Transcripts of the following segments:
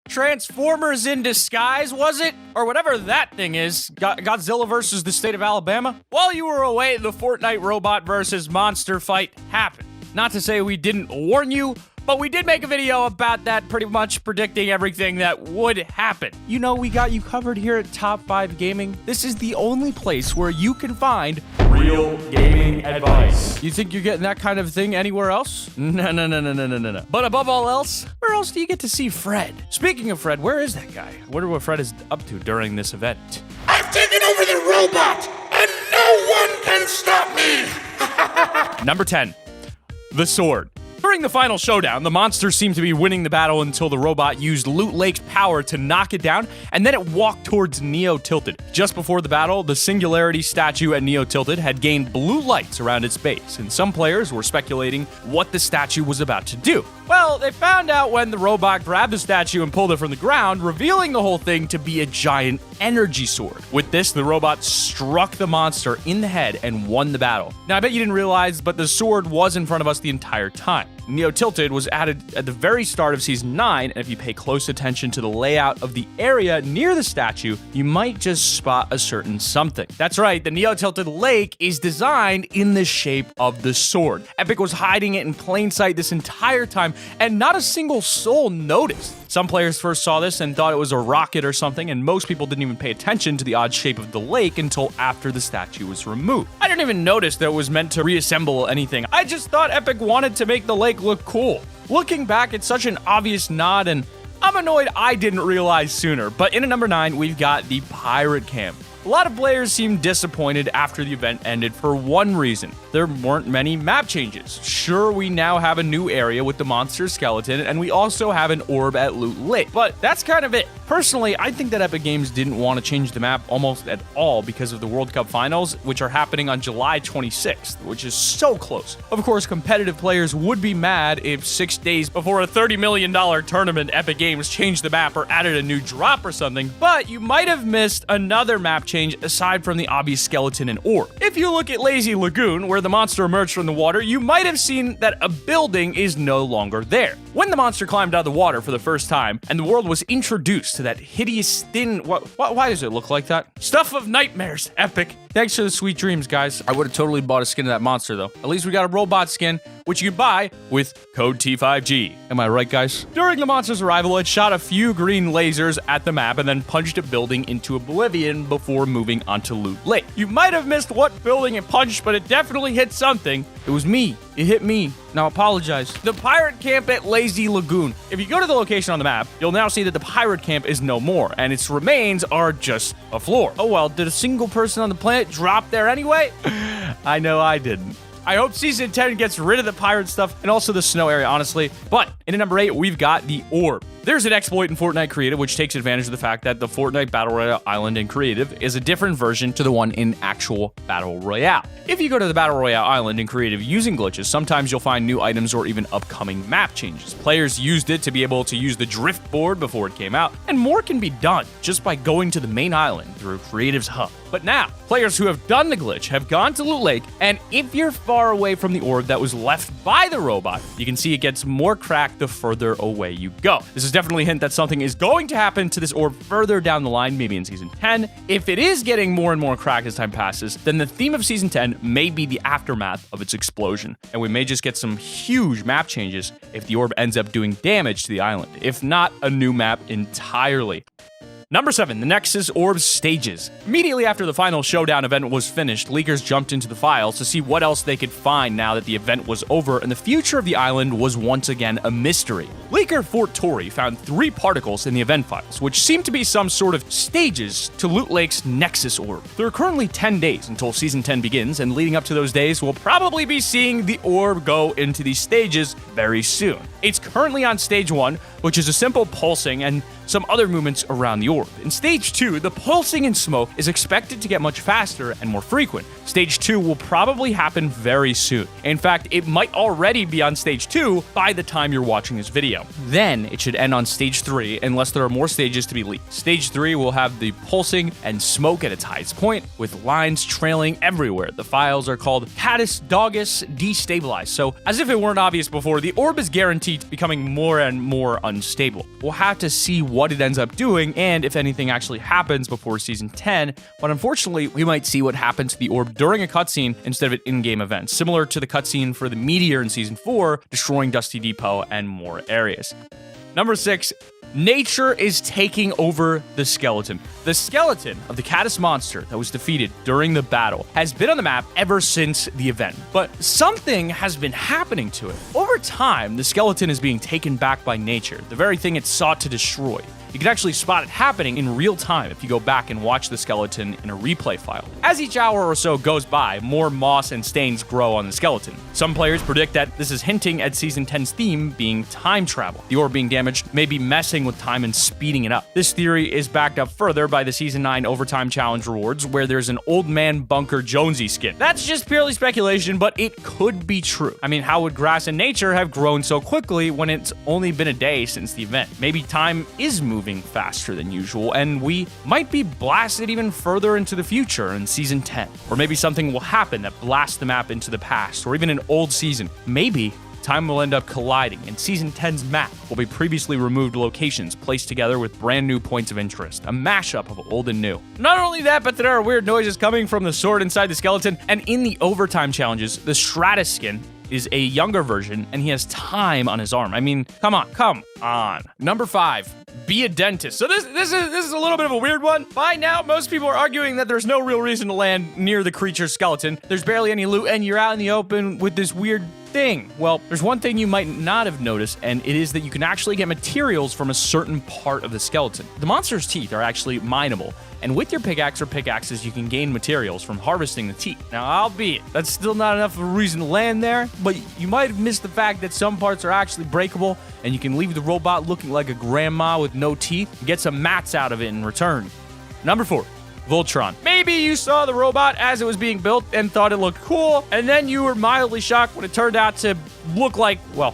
Transformers in disguise, was it? Or whatever that thing is. Godzilla versus the state of Alabama? While you were away, the Fortnite robot versus monster fight happened. Not to say we didn't warn you, but we did make a video about that, pretty much predicting everything that would happen. You know, we got you covered here at Top 5 Gaming. This is the only place where you can find real gaming advice. You think you're getting that kind of thing anywhere else? No. But above all else, where else do you get to see Fred? Speaking of Fred, where is that guy? I wonder what Fred is up to during this event. I've taken over the robot, and no one can stop me! Number 10, the sword. During the final showdown, the monster seemed to be winning the battle until the robot used Loot Lake's power to knock it down, and then it walked towards Neo Tilted. Just before the battle, the Singularity statue at Neo Tilted had gained blue lights around its base, and some players were speculating what the statue was about to do. Well, they found out when the robot grabbed the statue and pulled it from the ground, revealing the whole thing to be a giant energy sword. With this, the robot struck the monster in the head and won the battle. Now, I bet you didn't realize, but the sword was in front of us the entire time. Neo Tilted was added at the very start of Season 9, and if you pay close attention to the layout of the area near the statue, you might just spot a certain something. That's right, the Neo Tilted Lake is designed in the shape of the sword. Epic was hiding it in plain sight this entire time, and not a single soul noticed. Some players first saw this and thought it was a rocket or something, and most people didn't even pay attention to the odd shape of the lake until after the statue was removed. I didn't even notice that it was meant to reassemble anything. I just thought Epic wanted to make the lake look cool. Looking back, it's such an obvious nod, and I'm annoyed I didn't realize sooner. But in at number 9, we've got the pirate camp. A lot of players seemed disappointed after the event ended for one reason. There weren't many map changes. Sure, we now have a new area with the monster skeleton, and we also have an orb at Loot Lake, but that's kind of it. Personally, I think that Epic Games didn't want to change the map almost at all because of the World Cup Finals, which are happening on July 26th, which is so close. Of course, competitive players would be mad if 6 days before a $30 million tournament, Epic Games changed the map or added a new drop or something, but you might have missed another map change aside from the obvious skeleton and orb. If you look at Lazy Lagoon, where the monster emerged from the water, you might have seen that a building is no longer there. When the monster climbed out of the water for the first time, and the world was introduced to that hideous thin... Why does it look like that? Stuff of nightmares, Epic. Thanks for the sweet dreams, guys. I would have totally bought a skin of that monster, though. At least we got a robot skin, which you can buy with code T5G. Am I right, guys? During the monster's arrival, it shot a few green lasers at the map and then punched a building into oblivion before moving onto Loot Lake. You might have missed what building it punched, but it definitely hit something. It was me. It hit me. Now apologize. The pirate camp at Lazy Lagoon. If you go to the location on the map, you'll now see that the pirate camp is no more, and its remains are just a floor. Oh well, did a single person on the planet drop there anyway? I know I didn't. I hope Season 10 gets rid of the pirate stuff and also the snow area, honestly. But in at number 8, we've got the orb. There's an exploit in Fortnite Creative which takes advantage of the fact that the Fortnite Battle Royale Island in Creative is a different version to the one in actual Battle Royale. If you go to the Battle Royale Island in Creative using glitches, sometimes you'll find new items or even upcoming map changes. Players used it to be able to use the drift board before it came out, and more can be done just by going to the main island through Creative's hub. But now, players who have done the glitch have gone to Loot Lake, and if you're far away from the orb that was left by the robot, you can see it gets more cracked the further away you go. This is definitely a hint that something is going to happen to this orb further down the line, maybe in Season 10. If it is getting more and more cracked as time passes, then the theme of Season 10 may be the aftermath of its explosion, and we may just get some huge map changes if the orb ends up doing damage to the island, if not a new map entirely. Number 7, the Nexus Orb Stages. Immediately after the final showdown event was finished, leakers jumped into the files to see what else they could find now that the event was over and the future of the island was once again a mystery. Leaker Fort Tory found 3 particles in the event files, which seem to be some sort of stages to Loot Lake's Nexus Orb. There are currently 10 days until Season 10 begins, and leading up to those days, we'll probably be seeing the orb go into these stages very soon. It's currently on Stage 1, which is a simple pulsing and some other movements around the orb. orb. In Stage 2, the pulsing in smoke is expected to get much faster and more frequent. Stage 2 will probably happen very soon. In fact, it might already be on Stage 2 by the time you're watching this video. Then it should end on Stage 3 unless there are more stages to be leaked. Stage 3 will have the pulsing and smoke at its highest point, with lines trailing everywhere. The files are called Catus Dogus Destabilized, so as if it weren't obvious before, the orb is guaranteed becoming more and more unstable. We'll have to see what it ends up doing and if anything actually happens before Season 10, but unfortunately, we might see what happens to the orb during a cutscene instead of an in-game event, similar to the cutscene for the meteor in Season 4, destroying Dusty Depot and more areas. Number 6. Nature is taking over the skeleton. The skeleton of the Catus monster that was defeated during the battle has been on the map ever since the event, but something has been happening to it. Over time, the skeleton is being taken back by nature, the very thing it sought to destroy. You can actually spot it happening in real time if you go back and watch the skeleton in a replay file. As each hour or so goes by, more moss and stains grow on the skeleton. Some players predict that this is hinting at Season 10's theme being time travel. The orb being damaged may be messing with time and speeding it up. This theory is backed up further by the Season 9 Overtime Challenge rewards, where there's an Old Man Bunker Jonesy skin. That's just purely speculation, but it could be true. I mean, how would grass and nature have grown so quickly when it's only been a day since the event? Maybe time is moving faster than usual, and we might be blasted even further into the future in Season 10. Or maybe something will happen that blasts the map into the past, or even an old season. Maybe time will end up colliding, and Season 10's map will be previously removed locations placed together with brand new points of interest, a mashup of old and new. Not only that, but there are weird noises coming from the sword inside the skeleton, and in the overtime challenges, the Stratus skin is a younger version, and he has time on his arm. I mean, come on. Number 5, be a dentist. So this is a little bit of a weird one. By now, most people are arguing that there's no real reason to land near the creature's skeleton. There's barely any loot, and you're out in the open with this weird thing. Well, there's one thing you might not have noticed, and it is that you can actually get materials from a certain part of the skeleton. The monster's teeth are actually mineable, and with your pickaxe or pickaxes, you can gain materials from harvesting the teeth. Now, albeit, that's still not enough of a reason to land there, but you might have missed the fact that some parts are actually breakable, and you can leave the robot looking like a grandma with no teeth and get some mats out of it in return. Number 4. Voltron. Maybe you saw the robot as it was being built and thought it looked cool, and then you were mildly shocked when it turned out to look like, well,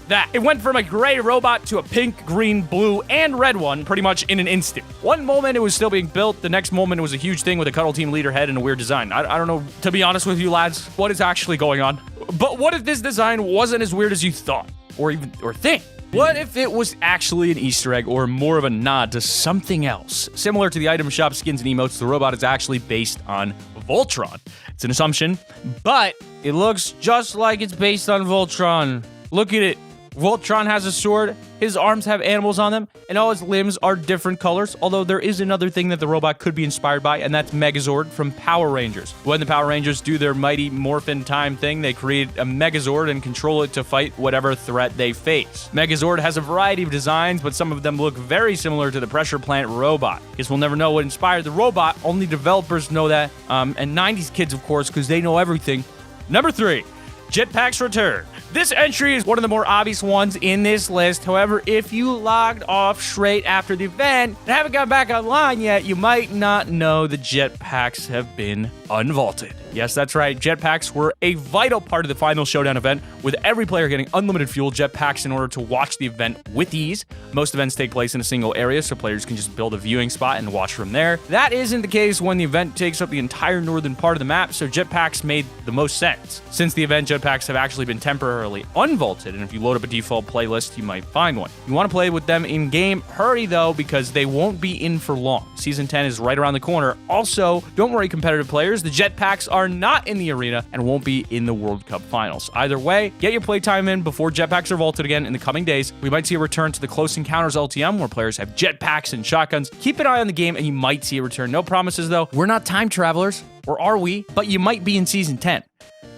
that. It went from a gray robot to a pink, green, blue, and red one pretty much in an instant. One moment it was still being built, the next moment it was a huge thing with a Cuddle Team leader head and a weird design. I don't know, to be honest with you lads, what is actually going on? But what if this design wasn't as weird as you thought? Or think? What if it was actually an Easter egg or more of a nod to something else? Similar to the item shop skins and emotes, the robot is actually based on Voltron. It's an assumption, but it looks just like it's based on Voltron. Look at it. Voltron has a sword, his arms have animals on them, and all his limbs are different colors, although there is another thing that the robot could be inspired by, and that's Megazord from Power Rangers. When the Power Rangers do their mighty Morphin Time thing, they create a Megazord and control it to fight whatever threat they face. Megazord has a variety of designs, but some of them look very similar to the pressure plant robot. Guess we'll never know what inspired the robot, only developers know that, and 90s kids, of course, because they know everything. Number 3. Jetpack's return. This entry is one of the more obvious ones in this list. However, if you logged off straight after the event and haven't got back online yet, you might not know the jetpacks have been unvaulted. Yes, that's right. Jetpacks were a vital part of the final showdown event, with every player getting unlimited fuel jetpacks in order to watch the event with ease. Most events take place in a single area, so players can just build a viewing spot and watch from there. That isn't the case when the event takes up the entire northern part of the map, so jetpacks made the most sense. Since the event, jetpacks have actually been temporarily unvaulted, and if you load up a default playlist, you might find one. You want to play with them in-game, hurry though, because they won't be in for long. Season 10 is right around the corner. Also, don't worry competitive players, the jetpacks are not in the arena and won't be in the World Cup finals. Either way, get your playtime in before jetpacks are vaulted again in the coming days. We might see a return to the Close Encounters LTM where players have jetpacks and shotguns. Keep an eye on the game and you might see a return. No promises though. We're not time travelers, or are we? But you might be in Season 10.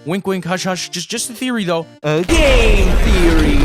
Wink, wink, hush, hush. Just a theory though. A game theory.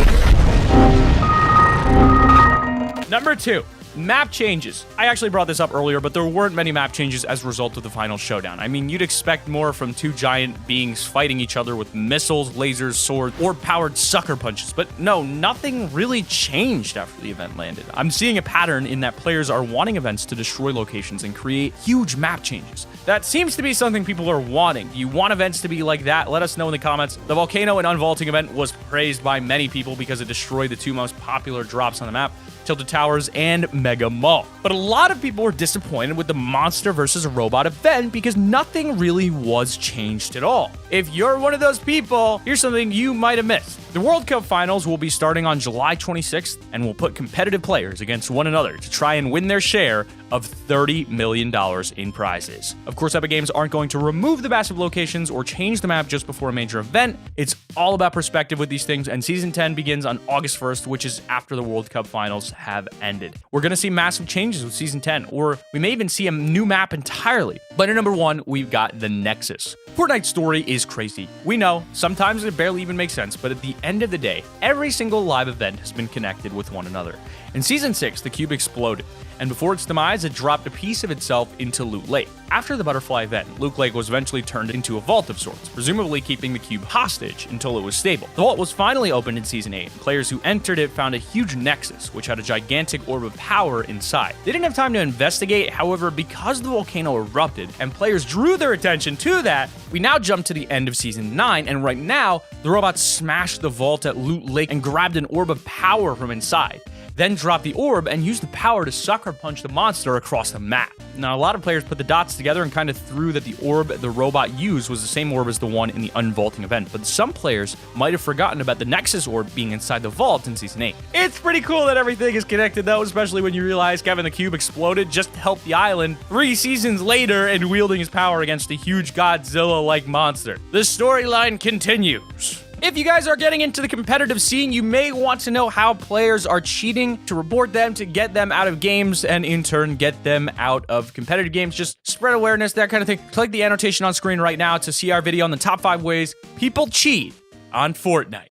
Number 2. Map changes. I actually brought this up earlier, but there weren't many map changes as a result of the final showdown. I mean, you'd expect more from two giant beings fighting each other with missiles, lasers, swords, or powered sucker punches, but no, nothing really changed after the event landed. I'm seeing a pattern in that players are wanting events to destroy locations and create huge map changes. That seems to be something people are wanting. Do you want events to be like that? Let us know in the comments. The volcano and unvaulting event was praised by many people because it destroyed the two most popular drops on the map, Tilted Towers and Mega Mall. But a lot of people were disappointed with the monster versus robot event because nothing really was changed at all. If you're one of those people, here's something you might have missed. The World Cup Finals will be starting on July 26th and will put competitive players against one another to try and win their share of $30 million in prizes. Of course, Epic Games aren't going to remove the massive locations or change the map just before a major event. It's all about perspective with these things, and Season 10 begins on August 1st, which is after the World Cup Finals have ended. We're going to see massive changes with Season 10, or we may even see a new map entirely. But at number 1, we've got the Nexus. Fortnite's story is crazy. We know, sometimes it barely even makes sense, but at the end of the day, every single live event has been connected with one another. In Season 6, the cube exploded, and before its demise, it dropped a piece of itself into Loot Lake. After the butterfly event, Loot Lake was eventually turned into a vault of sorts, presumably keeping the cube hostage until it was stable. The vault was finally opened in Season 8, and players who entered it found a huge nexus, which had a gigantic orb of power inside. They didn't have time to investigate, however, because the volcano erupted, and players drew their attention to that, we now jump to the end of Season 9, and right now, the robots smashed the vault at Loot Lake and grabbed an orb of power from inside, then dropped the orb and used the power to sucker punch the monster across the map. Now, a lot of players put the dots together and kind of threw that the orb the robot used was the same orb as the one in the unvaulting event, but some players might have forgotten about the Nexus orb being inside the vault in Season 8. It's pretty cool that everything is connected though, especially when you realize Kevin the Cube exploded just to help the island 3 seasons later and wielding his power against a huge Godzilla-like monster. The storyline continues. If you guys are getting into the competitive scene, you may want to know how players are cheating, to report them, to get them out of games, and in turn get them out of competitive games. Just spread awareness, that kind of thing. Click the annotation on screen right now to see our video on the top 5 ways people cheat on Fortnite.